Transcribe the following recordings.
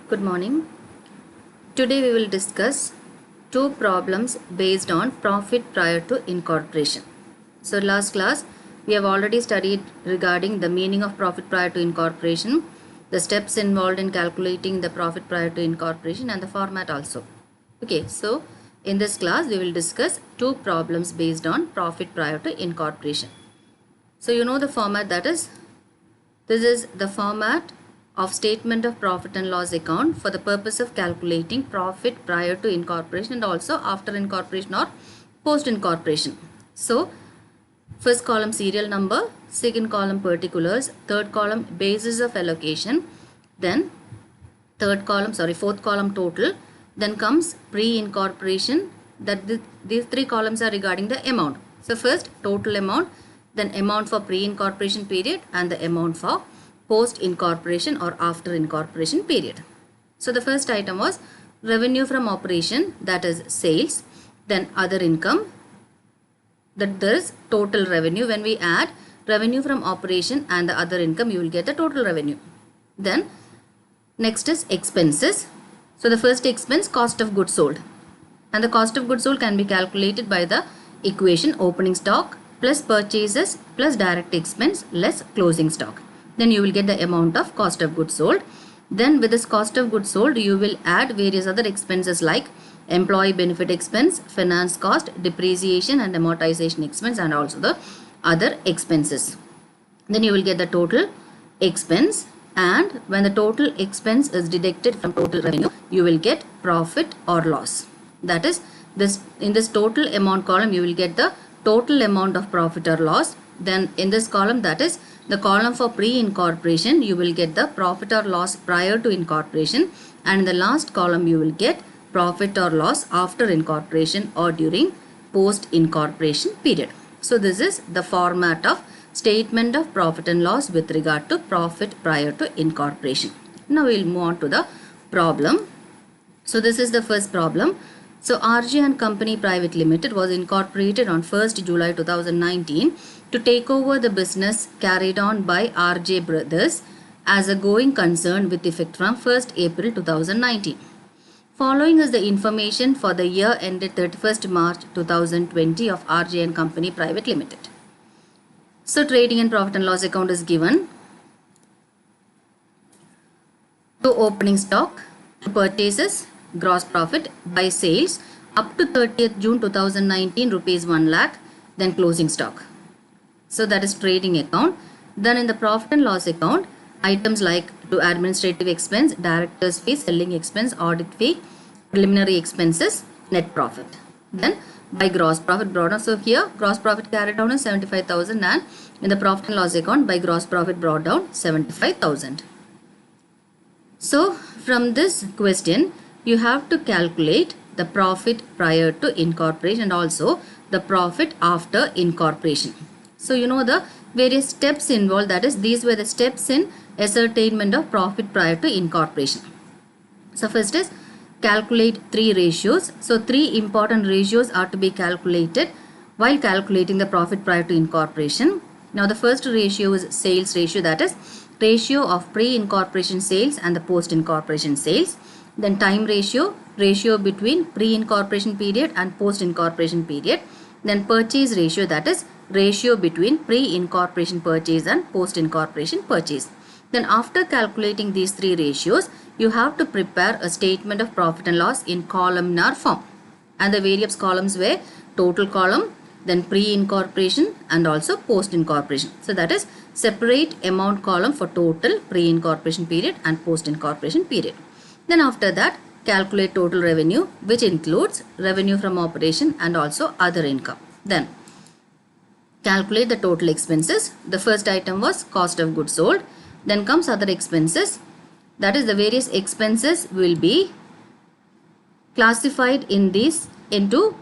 Good morning. Today we will discuss two problems based on profit prior to incorporation. So last class we have already studied regarding the meaning of profit prior to incorporation, the steps involved in calculating the profit prior to incorporation and the format also. Okay, so in this class we will discuss two problems based on profit prior to incorporation. So you know the format, that is, this is the format of statement of profit and loss account for the purpose of calculating profit prior to incorporation and also after incorporation or post incorporation. So first column serial number, second column particulars, third column basis of allocation, then fourth column total, then comes pre-incorporation, that these three columns are regarding the amount. So first total amount, then amount for pre-incorporation period and the amount for post-incorporation or after incorporation period. So the first item was revenue from operation, that is sales, then other income, that there is total revenue. When we add revenue from operation and the other income, you will get the total revenue. Then next is expenses. So the first expense, cost of goods sold, and the cost of goods sold can be calculated by the equation opening stock plus purchases plus direct expense less closing stock. Then you will get the amount of cost of goods sold. Then with this cost of goods sold, you will add various other expenses like employee benefit expense, finance cost, depreciation and amortization expense and also the other expenses. Then you will get the total expense, and when the total expense is deducted from total revenue, you will get profit or loss. That is, in this total amount column, you will get the total amount of profit or loss. Then in this column, that is the column for pre-incorporation, you will get the profit or loss prior to incorporation, and in the last column you will get profit or loss after incorporation or during post-incorporation period. So this is the format of statement of profit and loss with regard to profit prior to incorporation. Now we will move on to the problem. So this is the first problem. So RJ and Company Private Limited was incorporated on 1st July 2019 to take over the business carried on by RJ Brothers as a going concern with effect from 1st April 2019. Following is the information for the year ended 31st March 2020 of RJ and Company Private Limited. So trading and profit and loss account is given. To opening stock, to purchases, gross profit, by sales up to 30th June 2019 rupees 1 lakh, then closing stock. So that is trading account. Then in the profit and loss account, items like to administrative expense, director's fee, selling expense, audit fee, preliminary expenses, net profit. Then by gross profit brought down. So here gross profit carried down is 75,000, and in the profit and loss account by gross profit brought down 75,000. So from this question, you have to calculate the profit prior to incorporation and also the profit after incorporation. So you know the various steps involved, that is, these were the steps in ascertainment of profit prior to incorporation. So first is calculate three ratios. So three important ratios are to be calculated while calculating the profit prior to incorporation. Now the first ratio is sales ratio, that is ratio of pre-incorporation sales and the post-incorporation sales. Then time ratio, ratio between pre-incorporation period and post-incorporation period. Then purchase ratio, that is ratio between pre-incorporation purchase and post-incorporation purchase. Then after calculating these three ratios, you have to prepare a statement of profit and loss in columnar form. And the various columns were total column, then pre-incorporation and also post-incorporation. So that is separate amount column for total pre-incorporation period and post-incorporation period. Then after that, calculate total revenue, which includes revenue from operation and also other income. Then calculate the total expenses. The first item was cost of goods sold. Then comes other expenses. That is, the various expenses will be classified in these into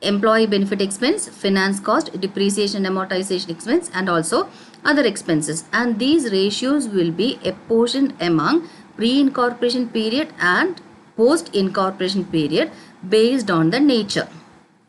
employee benefit expense, finance cost, depreciation and amortization expense and also other expenses. And these ratios will be apportioned among pre-incorporation period and post-incorporation period based on the nature.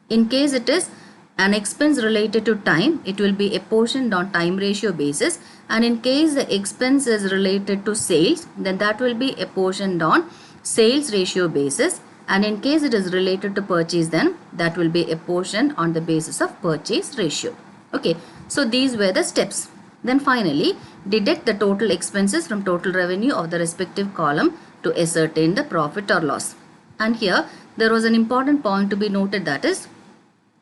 In case it is an expense related to time, it will be apportioned on time ratio basis. and in case the expense is related to sales, then that will be apportioned on sales ratio basis, and in case it is related to purchase, then that will be apportioned on the basis of purchase ratio. Okay, so these were the steps. Then finally, deduct the total expenses from total revenue of the respective column to ascertain the profit or loss. And here there was an important point to be noted, that is,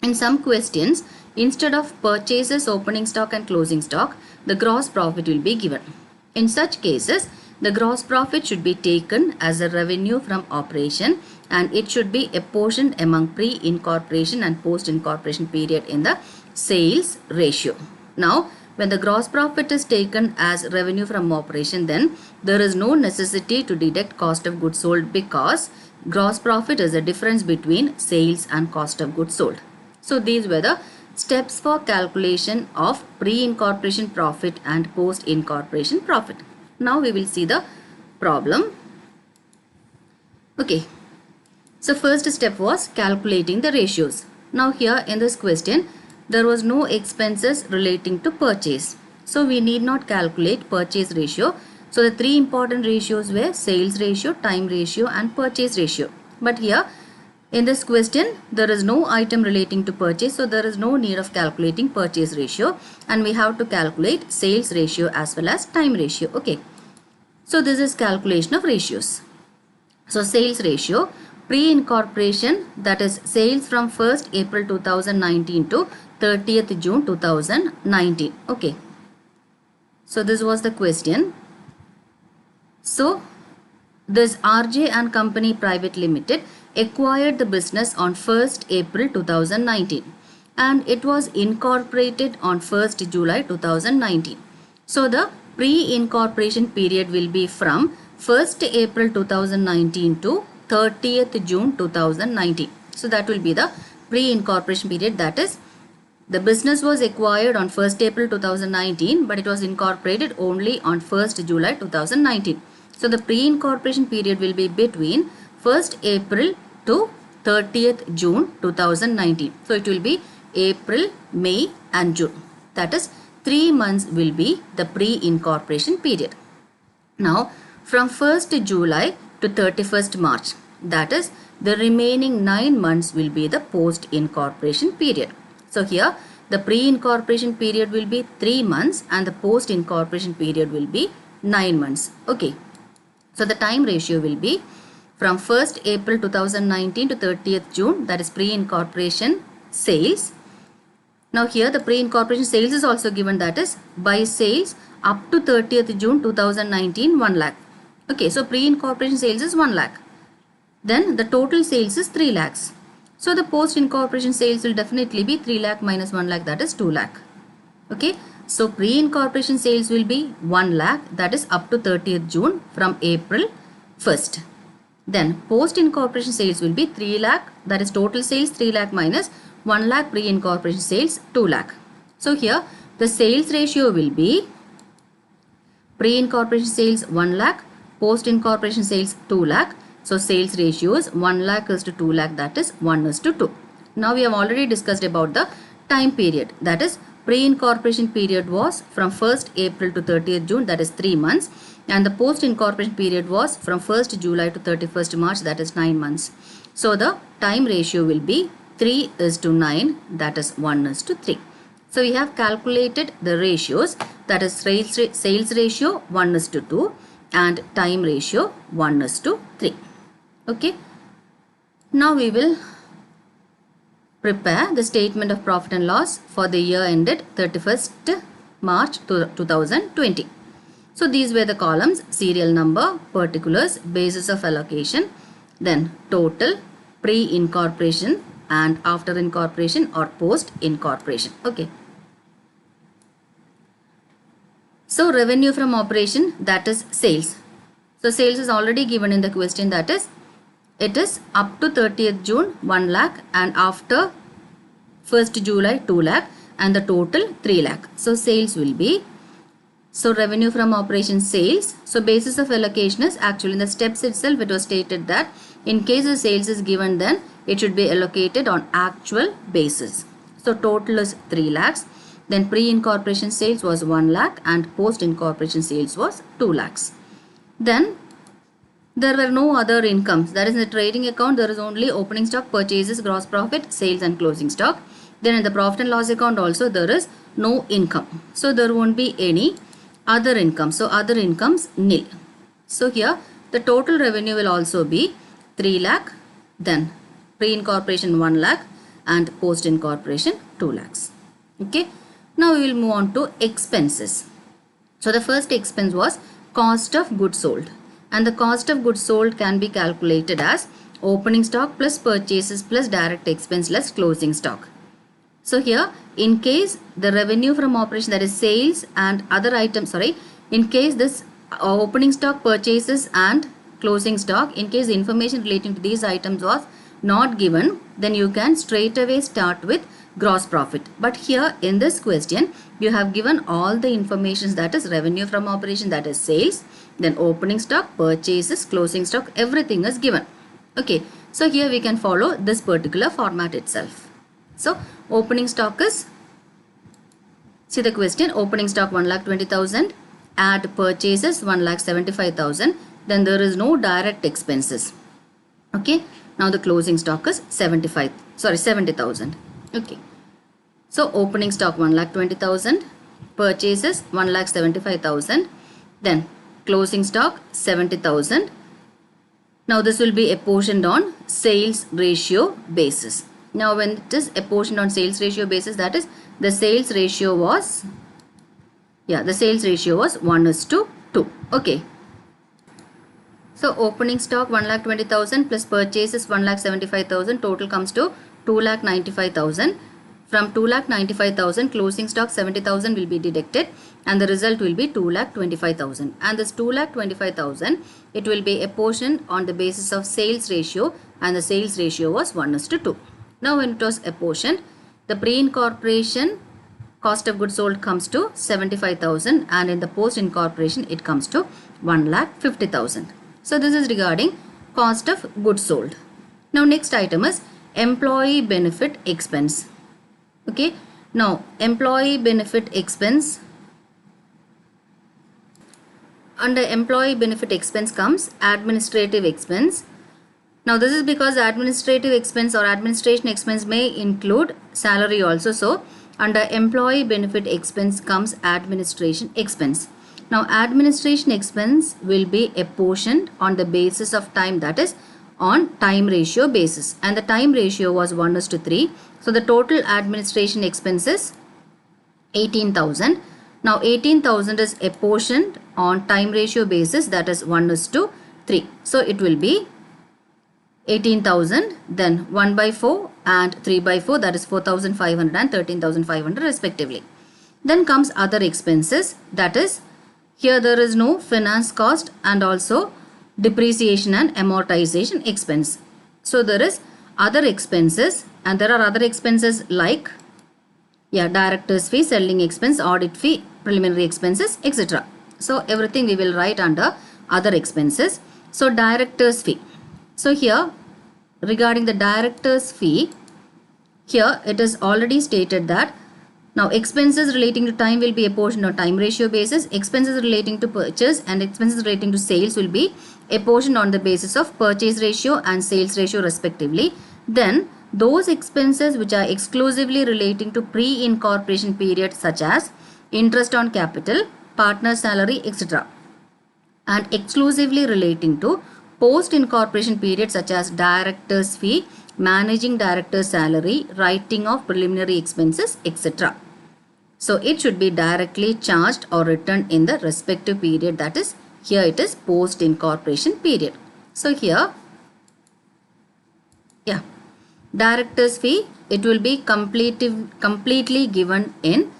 in some questions, instead of purchases, opening stock and closing stock, the gross profit will be given. In such cases, the gross profit should be taken as a revenue from operation, and it should be apportioned among pre-incorporation and post-incorporation period in the sales ratio. Now, when the gross profit is taken as revenue from operation, then there is no necessity to deduct cost of goods sold, because gross profit is the difference between sales and cost of goods sold. So these were the steps for calculation of pre-incorporation profit and post-incorporation profit. Now we will see the problem. Okay. So first step was calculating the ratios. Now here in this question, there was no expenses relating to purchase. So we need not calculate purchase ratio. So the three important ratios were sales ratio, time ratio and purchase ratio. But here in this question, there is no item relating to purchase, so there is no need of calculating purchase ratio, and we have to calculate sales ratio as well as time ratio. Okay. So this is calculation of ratios. So sales ratio, pre-incorporation, that is sales from 1st April 2019 to 30th June 2019. Okay. So this was the question. So this RJ and Company Private Limited acquired the business on 1st April 2019 and it was incorporated on 1st July 2019. So the pre-incorporation period will be from 1st April 2019 to 30th June 2019. So that will be the pre-incorporation period, that is, the business was acquired on 1st April 2019 but it was incorporated only on 1st July 2019. So the pre-incorporation period will be between 1st April to 30th June 2019. So it will be April, May and June. That is 3 months will be the pre-incorporation period. Now from 1st July to 31st March, that is the remaining 9 months will be the post-incorporation period. So here the pre-incorporation period will be 3 months and the post-incorporation period will be 9 months. Okay. So the time ratio will be from 1st April 2019 to 30th June, that is pre-incorporation sales. Now here the pre-incorporation sales is also given, that is by sales up to 30th June 2019 1 lakh. Okay, so pre-incorporation sales is 1 lakh. Then the total sales is 3 lakhs. So the post-incorporation sales will definitely be 3 lakh minus 1 lakh, that is 2 lakh. Okay. So pre-incorporation sales will be 1 lakh, that is up to 30th June from April 1st. Then post-incorporation sales will be 3 lakh, that is total sales 3 lakh minus 1 lakh pre-incorporation sales 2 lakh. So here the sales ratio will be pre-incorporation sales 1 lakh, post-incorporation sales 2 lakh. So sales ratio is 1 lakh is to 2 lakh, that is 1 is to 2. Now we have already discussed about the time period, that is pre-incorporation period was from 1st April to 30th June, that is 3 months, and the post-incorporation period was from 1st July to 31st March, that is 9 months. So the time ratio will be 3 is to 9, that is 1 is to 3. So we have calculated the ratios, that is sales ratio 1 is to 2 and time ratio 1 is to 3. Okay. Now we will prepare the statement of profit and loss for the year ended 31st March 2020. So these were the columns: serial number, particulars, basis of allocation, then total, pre-incorporation and after incorporation or post-incorporation. Okay. So revenue from operation, that is sales. So sales is already given in the question, that is it is up to 30th June 1 lakh and after 1st July 2 lakh and the total 3 lakh. So sales will be, so revenue from operation sales. So basis of allocation is actually in the steps itself it was stated that in case the sales is given, then it should be allocated on actual basis. So total is 3 lakhs then pre-incorporation sales was 1 lakh and post-incorporation sales was 2 lakhs. Then there were no other incomes. That is, in the trading account, there is only opening stock, purchases, gross profit, sales and closing stock. Then in the profit and loss account also there is no income. So there won't be any other income. So other incomes nil. So here the total revenue will also be 3 lakh, then pre-incorporation 1 lakh and post-incorporation 2 lakhs. Okay. Now we will move on to expenses. So the first expense was cost of goods sold. And the cost of goods sold can be calculated as opening stock plus purchases plus direct expense less closing stock. So here, in case the revenue from operation, that is sales and other items, in case this opening stock, purchases and closing stock, in case the information relating to these items was not given, then you can straight away start with gross profit. But here in this question, you have given all the information, that is revenue from operation, that is sales, then opening stock, purchases, closing stock, everything is given. Okay, so here we can follow this particular format itself. So opening stock is, see the question, opening stock 1,20,000, add purchases 1,75,000, then there is no direct expenses. Okay, now the closing stock is 70,000. Okay, so opening stock 1,20,000, purchases 1,75,000, then closing stock 70,000. Now this will be apportioned on sales ratio basis. Now when it is apportioned on sales ratio basis, that is the sales ratio was, the sales ratio was 1:2. Okay. So opening stock 1,20,000 plus purchases 1,75,000, total comes to 2,95,000. From 2,95,000, closing stock 70,000 will be deducted and the result will be 2,25,000. And this 2,25,000, it will be apportioned on the basis of sales ratio, and the sales ratio was 1:2. Now when it was apportioned, the pre-incorporation cost of goods sold comes to 75,000 and in the post-incorporation it comes to 1,50,000. So this is regarding cost of goods sold. Now next item is employee benefit expense. Okay, now employee benefit expense, under employee benefit expense comes administrative expense. Now this is because administrative expense or administration expense may include salary also. So under employee benefit expense comes administration expense. Now administration expense will be apportioned on the basis of time, that is on time ratio basis, and the time ratio was 1:3. So the total administration expenses 18,000. Now 18,000 is apportioned on time ratio basis, that is 1:3. So it will be 18,000, then 1/4 and 3/4, that is 4,500 and 13,500 respectively. Then comes other expenses, that is here there is no finance cost and also depreciation and amortization expense. So there is other expenses, and there are other expenses like director's fee, selling expense, audit fee, preliminary expenses, etc. So everything we will write under other expenses. So director's fee. So here regarding the director's fee, here it is already stated that now expenses relating to time will be apportioned on time ratio basis. Expenses relating to purchase and expenses relating to sales will be apportioned on the basis of purchase ratio and sales ratio respectively. Then those expenses which are exclusively relating to pre-incorporation period, such as interest on capital, partner salary, etc., and exclusively relating to post-incorporation period, such as director's fee, managing director's salary, writing of preliminary expenses, etc. So it should be directly charged or returned in the respective period, that is here it is post-incorporation period. So here director's fee, it will be completely given in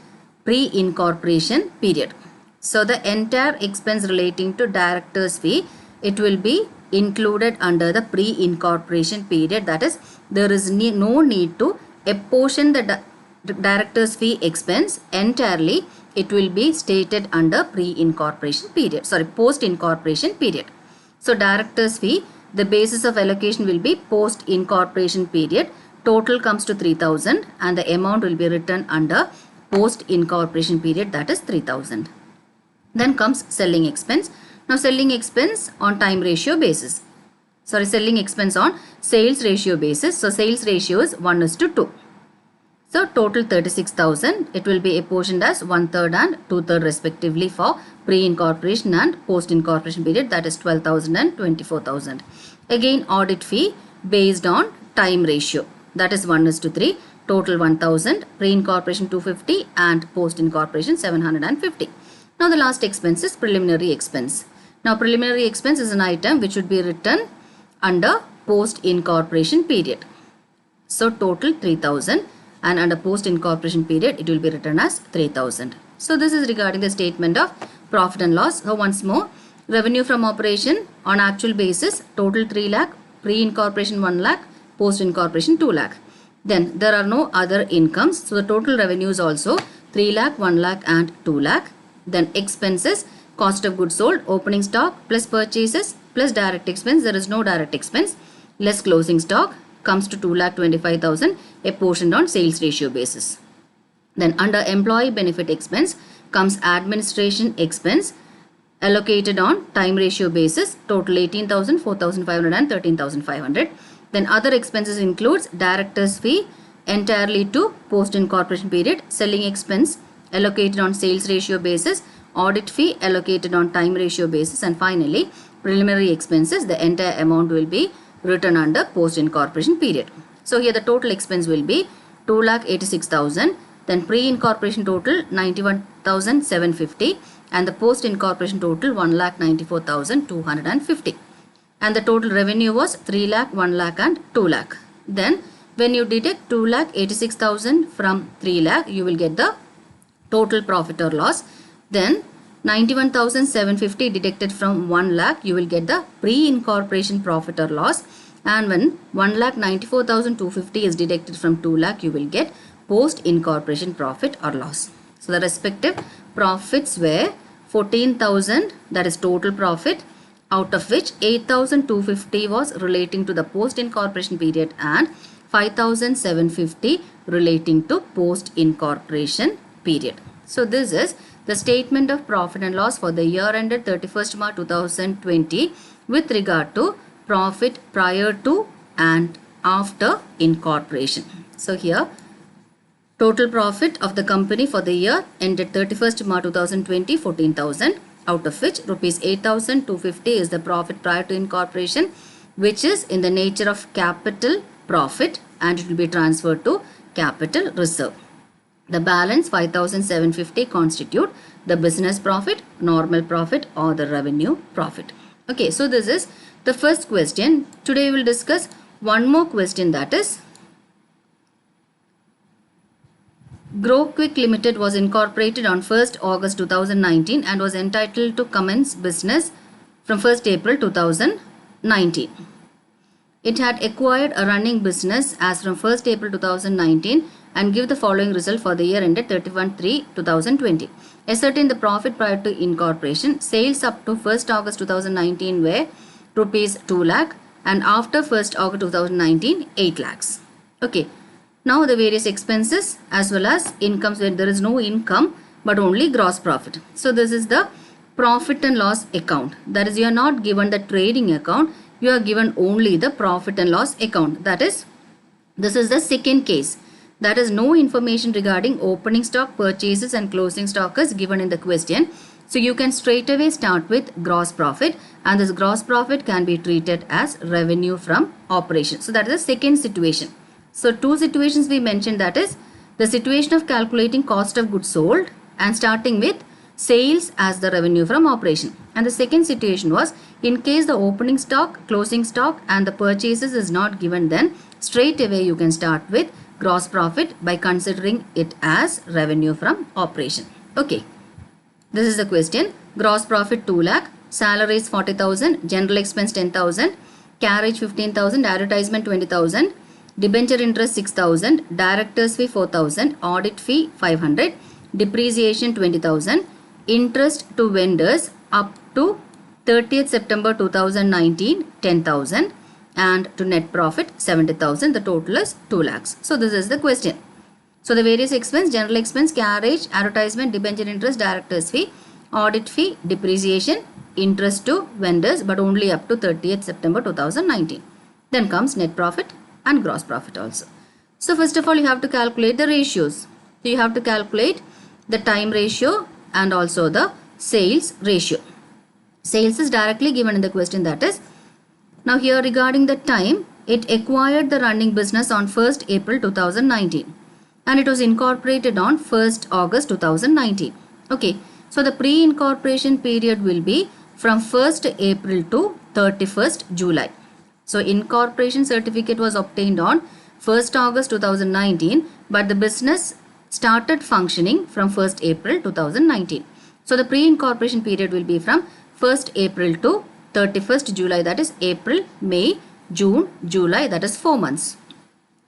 pre-incorporation period. So the entire expense relating to director's fee, it will be included under the pre-incorporation period, that is there is no need to apportion the director's fee expense entirely. It will be stated under pre-incorporation period, post-incorporation period. So director's fee, the basis of allocation will be post-incorporation period. Total comes to 3,000 and the amount will be written under post incorporation period, that is 3000. Then comes selling expense. Now selling expense on time ratio basis. Selling expense on sales ratio basis. So sales ratio is 1:2. So total 36,000. It will be apportioned as 1/3 and 2/3 respectively for pre-incorporation and post-incorporation period, that is 12,000 and 24,000. Again audit fee based on time ratio, that is 1:3. Total 1,000, pre-incorporation 250 and post-incorporation 750. Now the last expense is preliminary expense. Now preliminary expense is an item which should be written under post-incorporation period. So total 3,000 and under post-incorporation period it will be written as 3,000. So this is regarding the statement of profit and loss. So once more, revenue from operation on actual basis total 3 lakh, pre-incorporation 1 lakh, post-incorporation 2 lakh. Then there are no other incomes. So the total revenue is also 3 lakh, 1 lakh and 2 lakh. Then expenses, cost of goods sold, opening stock plus purchases plus direct expense. There is no direct expense. Less closing stock comes to 2,25,000 apportioned on sales ratio basis. Then under employee benefit expense comes administration expense allocated on time ratio basis, total 18,000, 4,500 and 13,500. Then other expenses includes director's fee entirely to post-incorporation period, selling expense allocated on sales ratio basis, audit fee allocated on time ratio basis, and finally preliminary expenses. The entire amount will be written under post-incorporation period. So here the total expense will be 2,86,000. Then pre-incorporation total 91,750 and the post-incorporation total 1,94,250. And the total revenue was 3 lakh, 1 lakh and 2 lakh. Then when you deduct 2,86,000 from 3 lakh, you will get the total profit or loss. Then 91,750 deducted from 1 lakh, you will get the pre-incorporation profit or loss. And when 1,94,250 is deducted from 2 lakh, you will get post-incorporation profit or loss. So the respective profits were 14,000, that is total profit, out of which 8,250 was relating to the post-incorporation period and 5,750 relating to post-incorporation period. So this is the statement of profit and loss for the year ended 31st March 2020 with regard to profit prior to and after incorporation. So here total profit of the company for the year ended 31st March 2020 14,000, out of which rupees 8,250 is the profit prior to incorporation, which is in the nature of capital profit and it will be transferred to capital reserve. The balance 5,750 constitute the business profit, normal profit or the revenue profit. Okay, so this is the first question. Today we will discuss one more question, that is Grow Quick Limited was incorporated on 1st August 2019 and was entitled to commence business from 1st April 2019. It had acquired a running business as from 1st April 2019 and give the following result for the year ended 31/3/2020. Ascertain the profit prior to incorporation. Sales up to 1st August 2019 were rupees 2 lakh and after 1st August 2019 8 lakhs. Okay. Now the various expenses as well as incomes where there is no income but only gross profit. So this is the profit and loss account. That is, you are not given the trading account. You are given only the profit and loss account. That is, this is the second case. That is, no information regarding opening stock, purchases and closing stock is given in the question. So you can straight away start with gross profit and this gross profit can be treated as revenue from operation. So that is the second situation. So two situations we mentioned, that is the situation of calculating cost of goods sold and starting with sales as the revenue from operation. And the second situation was in case the opening stock, closing stock and the purchases is not given, then straight away you can start with gross profit by considering it as revenue from operation. Okay. This is the question. Gross profit 2 lakh, salaries 40,000, general expense 10,000, carriage 15,000, advertisement 20,000, debenture interest 6,000, director's fee 4,000, audit fee 500, depreciation 20,000, interest to vendors up to 30th September 2019 10,000 and to net profit 70,000. The total is 2 lakhs. So this is the question. So the various expense, general expense, carriage, advertisement, debenture interest, director's fee, audit fee, depreciation, interest to vendors, but only up to 30th September 2019. Then comes net profit and gross profit also. So first of all, you have to calculate the ratios. So you have to calculate the time ratio and also the sales ratio. Sales is directly given in the question, that is. Now here regarding the time, it acquired the running business on 1st April 2019 and it was incorporated on 1st August 2019. Okay, so the pre-incorporation period will be from 1st April to 31st July. So incorporation certificate was obtained on 1st August 2019, but the business started functioning from 1st April 2019. So the pre-incorporation period will be from 1st April to 31st July, that is April, May, June, July, that is 4 months.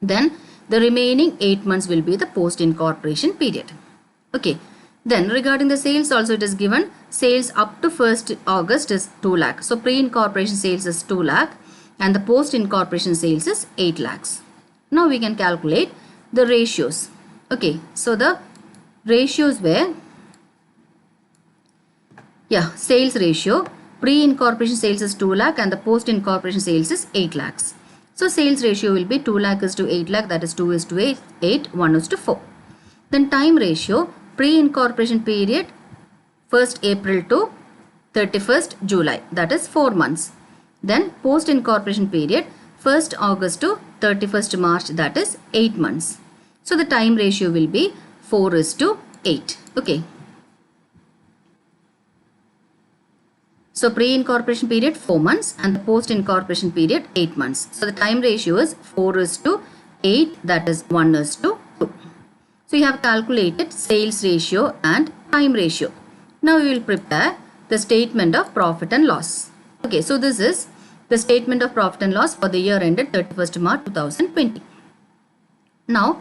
Then the remaining 8 months will be the post-incorporation period. Okay. Then regarding the sales also, it is given sales up to 1st August is 2 lakh. So pre-incorporation sales is 2 lakh and the post-incorporation sales is 8 lakhs. Now we can calculate the ratios. Okay. So the ratios were, sales ratio, pre-incorporation sales is 2 lakh and the post-incorporation sales is 8 lakhs. So sales ratio will be 2 lakh is to 8 lakh, that is 2 is to 8, 1 is to 4. Then time ratio, pre-incorporation period 1st April to 31st July, that is 4 months. Then post-incorporation period 1st August to 31st March, that is 8 months. So the time ratio will be 4 is to 8. Okay. So pre-incorporation period 4 months and the post-incorporation period 8 months. So the time ratio is 4 is to 8, that is 1 is to 2. So you have calculated sales ratio and time ratio. Now we will prepare the statement of profit and loss. Okay, so this is the statement of profit and loss for the year ended 31st March 2020. Now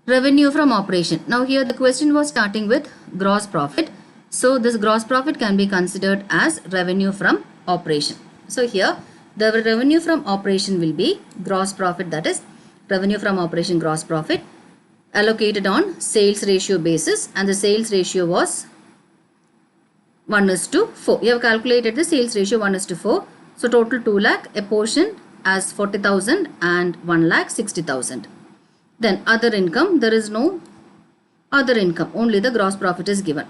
revenue from operation. Now here the question was starting with gross profit. So this gross profit can be considered as revenue from operation. So here the revenue from operation will be gross profit, that is revenue from operation gross profit, allocated on sales ratio basis, and the sales ratio was 1 is to 4. You have calculated the sales ratio 1 is to 4. So total 2 lakh, a portion as 40,000 and 1 lakh 60,000. Then other income, there is no other income, only the gross profit is given.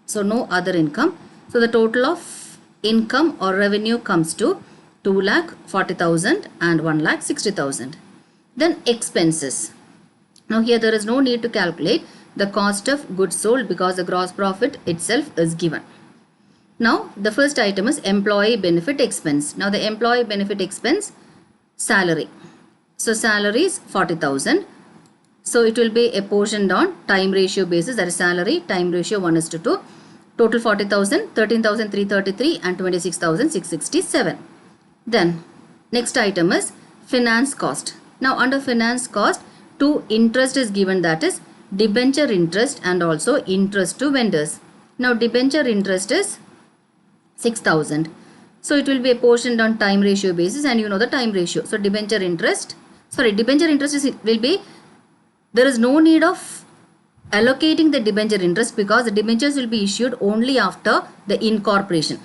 So no other income. So the total of income or revenue comes to 2 lakh 40,000 and 1 lakh 60,000. Then expenses. Now here there is no need to calculate the cost of goods sold because the gross profit itself is given. Now the first item is employee benefit expense. Now the employee benefit expense, salary. So salary is 40,000. So it will be apportioned on time ratio basis, that is salary, time ratio 1 is to 2. Total 40,000, 13,333 and 26,667. Then next item is finance cost. Now under finance cost, 2 interest is given, that is debenture interest and also interest to vendors. Now debenture interest is 6,000. So it will be apportioned on time ratio basis, and you know the time ratio. So debenture interest will be, there is no need of allocating the debenture interest because the debentures will be issued only after the incorporation.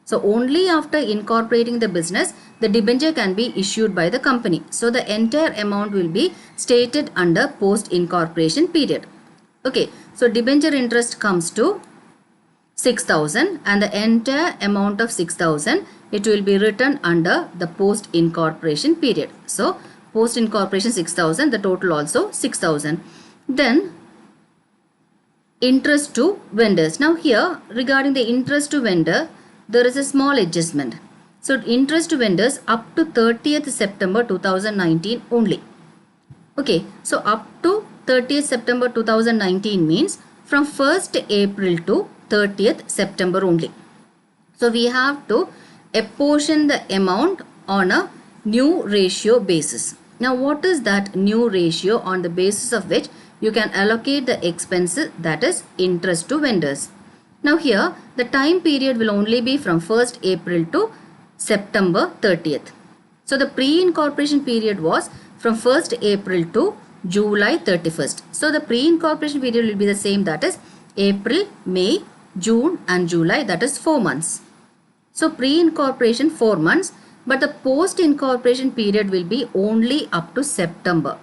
So only after incorporating the business, the debenture can be issued by the company. So the entire amount will be stated under post incorporation period. Okay, so debenture interest comes to 6,000 and the entire amount of 6,000, it will be written under the post incorporation period. So post incorporation 6,000, the total also 6,000. Then interest to vendors. Now here regarding the interest to vendor, there is a small adjustment. So interest to vendors up to 30th September 2019 only. Okay, so up to 30th September 2019 means from 1st April to 30th September only. So we have to apportion the amount on a new ratio basis. Now what is that new ratio on the basis of which you can allocate the expenses, that is interest to vendors? Now here the time period will only be from 1st April to September 30th. So the pre-incorporation period was from 1st April to July 31st. So the pre-incorporation period will be the same, that is April, May, June and July, that is 4 months. So pre-incorporation 4 months, but the post-incorporation period will be only up to September.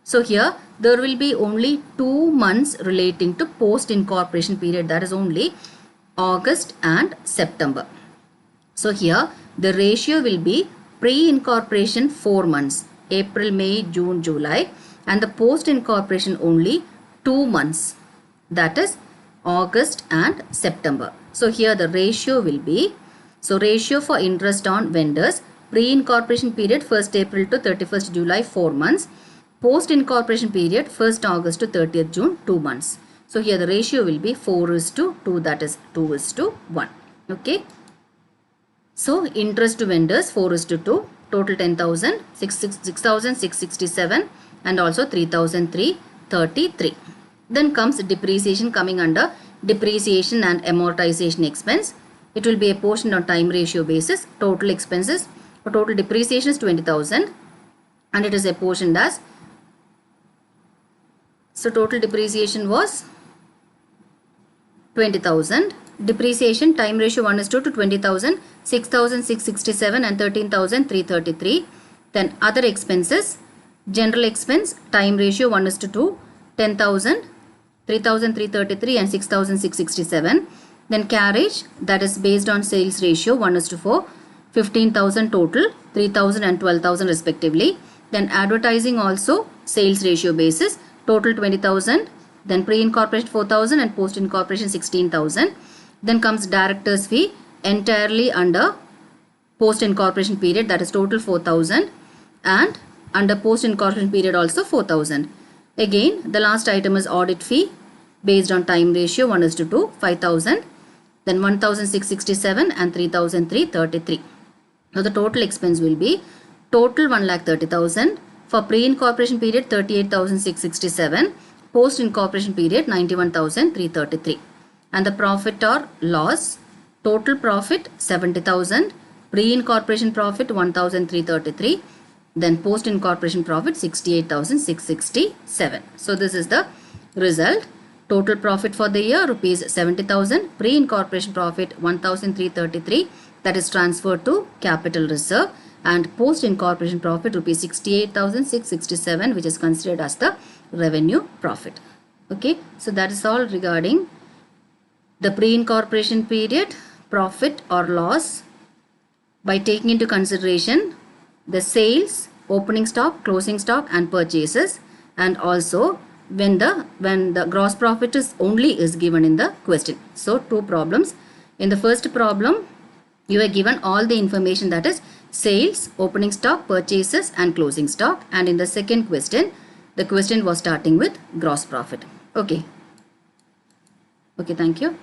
So here there will be only 2 months relating to post-incorporation period, that is only August and September. So here the ratio will be pre-incorporation 4 months, April, May, June, July, and the post-incorporation only 2 months, that is August and September. So here the ratio will be, so ratio for interest on vendors, pre-incorporation period 1st April to 31st July 4 months, post-incorporation period 1st August to 30th June 2 months. So here the ratio will be 4:2, that is 2:1. Okay. So interest to vendors 4:2, total 10,000, 6,667 and also 3,333. Then comes depreciation, coming under depreciation and amortization expense. It will be apportioned on time ratio basis. Total expenses or total depreciation is 20,000 and it is apportioned as, so total depreciation was 20,000. Depreciation time ratio 1:2 to 20,000, 6,667 and 13,333. Then other expenses, general expense time ratio 1:2, 10,000, 3,333 and 6,667. Then carriage, that is based on sales ratio 1:4, 15,000 total, 3,000 and 12,000 respectively. Then advertising also sales ratio basis, total 20,000. Then pre-incorporation 4,000 and post-incorporation 16,000. Then comes director's fee entirely under post-incorporation period, that is total 4,000, and under post-incorporation period also 4,000. Again the last item is audit fee based on time ratio 1:2, 5,000. Then 1,667 and 3,333. Now the total expense will be total 1,30,000. For pre-incorporation period 38,667. Post-incorporation period 91,333. And the profit or loss, total profit 70,000. Pre-incorporation profit 1,333. Then post-incorporation profit 68,667. So this is the result. Total profit for the year rupees 70,000. Pre-incorporation profit 1,333, that is transferred to capital reserve, and post-incorporation profit rupees 68,667, which is considered as the revenue profit. Okay, so that is all regarding the pre-incorporation period profit or loss by taking into consideration the sales, opening stock, closing stock and purchases, and also when the gross profit is given in the question. So two problems. In the first problem you are given all the information, that is sales, opening stock, purchases and closing stock, and in the second question the question was starting with gross profit. Okay, thank you.